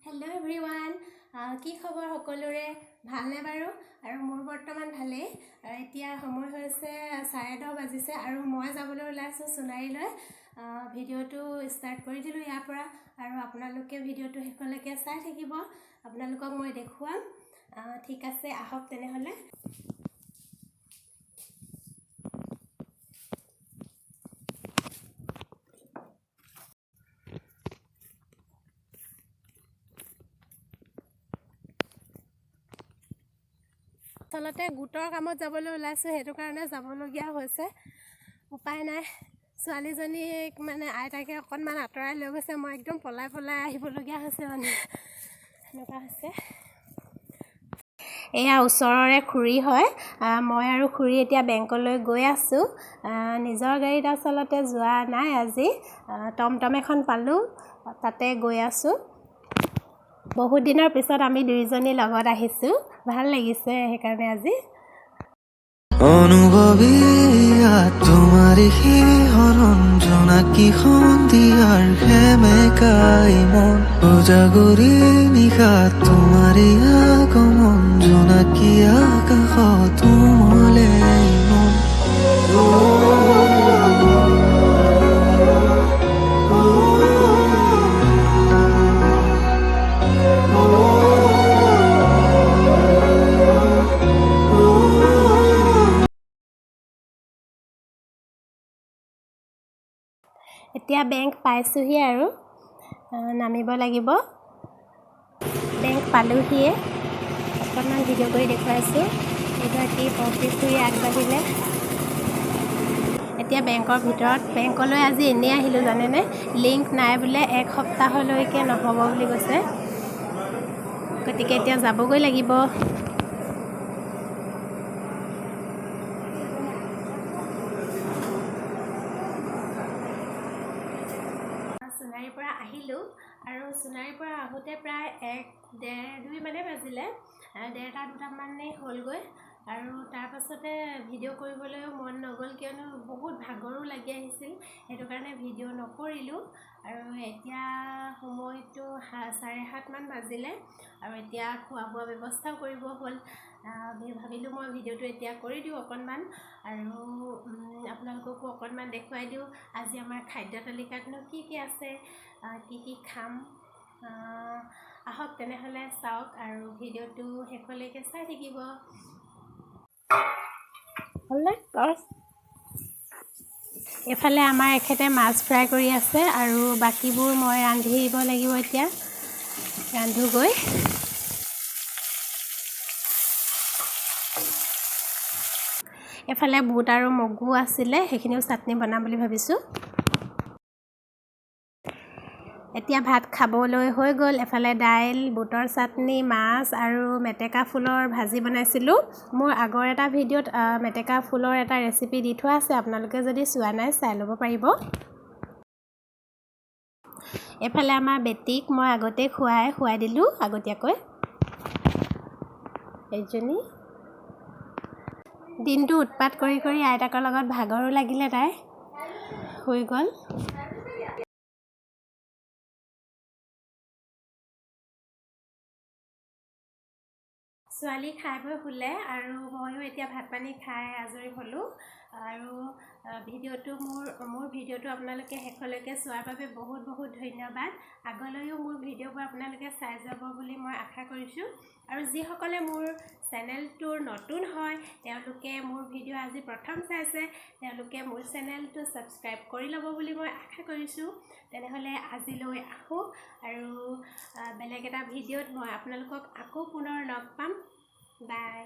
hello everyone কি খবৰ সকলোৰে ভালনে বাৰু আৰু মোৰ বৰ্তমান ভালেই এতিয়া সময় হৈছে 10:30 বাজিছে আৰু মই যাবলৈ ওলাইছো সোণাৰীলৈ ভিডিঅ'টো ষ্টাৰ্ট কৰি দিলোঁ ইয়াৰ পৰা আৰু আপোনালোকে ভিডিঅ'টো শেষলৈকে চাই থাকিব আপোনালোকক মই দেখুৱাম ঠিক আছে আহক তেনেহলে আচলতে গোটৰ কামত যাবলৈ ওলাইছো হেতু কাৰণে যাবলগীয়া হৈছে উপায় নাই ছোৱালীজনীক মানে আইতাকে অকণমান আঁতৰাই লৈ গৈছে মই একদম পলাই আহিবলগীয়া হৈছে মানে এনেকুৱা হৈছে এয়া ওচৰৰে খুৰী হয় মই আৰু খুৰী এতিয়া বেংকলৈ গৈ আছো নিজৰ গাড়ীত আচলতে যোৱা নাই আজি টমটম এখন পালো তাতে গৈ আছো বহুত দিনৰ পিছত আমি দুইজনী লগত আহিছো ভাল লাগিছে সেইকাৰণে আজি অনুভৱী তোমাৰি হৰণ জনাকি সন্ধিয়াৰ হেমেকাই মন উজাগৰি নিশা তোমাৰি আগমন জনাকি আকাশত উমলে মন এতিয়া বেংক পাইছোহি আৰু নামিব লাগিব বেংক পালোহিয়ে অকণমান ভিডিঅ' কৰি দেখুৱাইছোঁ এগৰাকী প্ৰফেচৰী আগবাঢ়িলে এতিয়া বেংকৰ ভিতৰত বেংকলৈ আজি এনেই আহিলোঁ জানেনে লিংক নাই বোলে এক সপ্তাহলৈকে নহ'ব বুলি কৈছে গতিকে এতিয়া যাবগৈ লাগিব সোণাৰীৰ পৰা আহিলোঁ আৰু সোণাৰীৰ পৰা আহোঁতে প্ৰায় 1-2 মানে বাজিলে 1:30-2টা মানেই হ'লগৈ আৰু তাৰপাছতে ভিডিঅ' কৰিবলৈও মন নগ'ল কিয়নো বহুত ভাগৰো লাগি আহিছিল সেইটো কাৰণে ভিডিঅ' নকৰিলোঁ আৰু এতিয়া সময়টো 7:30 মান বাজিলে আৰু এতিয়া খোৱা বোৱা ব্যৱস্থাও কৰিব হ'ল ভাবিলোঁ মই ভিডিঅ'টো এতিয়া কৰি দিওঁ অকণমান আৰু আপোনালোককো অকণমান দেখুৱাই দিওঁ আজি আমাৰ খাদ্য তালিকাতনো কি আছে কি খাম আহক তেনেহ'লে চাওক আৰু ভিডিঅ'টো শেষলৈকে চাই থাকিব এফালে আমাৰ এখেতে মাছ ফ্ৰাই কৰি আছে আৰু বাকীবোৰ মই ৰান্ধিব লাগিব এতিয়া ৰান্ধোগৈ এফালে বুট আৰু মগু আছিলে সেইখিনিও চাটনি বনাম বুলি ভাবিছোঁ এতিয়া ভাত খাবলৈ হৈ গ'ল এফালে দাইল বুটৰ চাটনি মাছ আৰু মেটেকা ফুলৰ ভাজি বনাইছিলোঁ মোৰ আগৰ এটা ভিডিঅ'ত মেটেকা ফুলৰ এটা ৰেচিপি দি থোৱা আছে আপোনালোকে যদি চোৱা নাই চাই ল'ব পাৰিব এফালে আমাৰ বেটিক মই আগতে খুৱাই দিলোঁ আগতীয়াকৈ এইজনী দিনটো উৎপাত কৰি আইতাকৰ লগত ভাগৰো লাগিলে তাই হৈ গ'ল ছোৱালী খাই বৈ শুলে আৰু ময়ো এতিয়া ভাত পানী খাই আজৰি হ'লোঁ আৰু মোৰ ভিডিঅ'টো আপোনালোকে শেষলৈকে চোৱাৰ বাবে বহুত ধন্যবাদ আগলৈও মোৰ ভিডিঅ'বোৰ আপোনালোকে চাই যাব বুলি মই আশা কৰিছোঁ আৰু যিসকলে মোৰ চেনেলটোৰ নতুন হয় তেওঁলোকে মোৰ ভিডিঅ' আজি প্ৰথম চাইছে তেওঁলোকে মোৰ চেনেলটো ছাবস্ক্ৰাইব কৰি ল'ব বুলি মই আশা কৰিছোঁ তেনেহ'লে আজিলৈ আহোঁ আৰু বেলেগ এটা ভিডিঅ'ত মই আপোনালোকক আকৌ পুনৰ লগ পাম বাই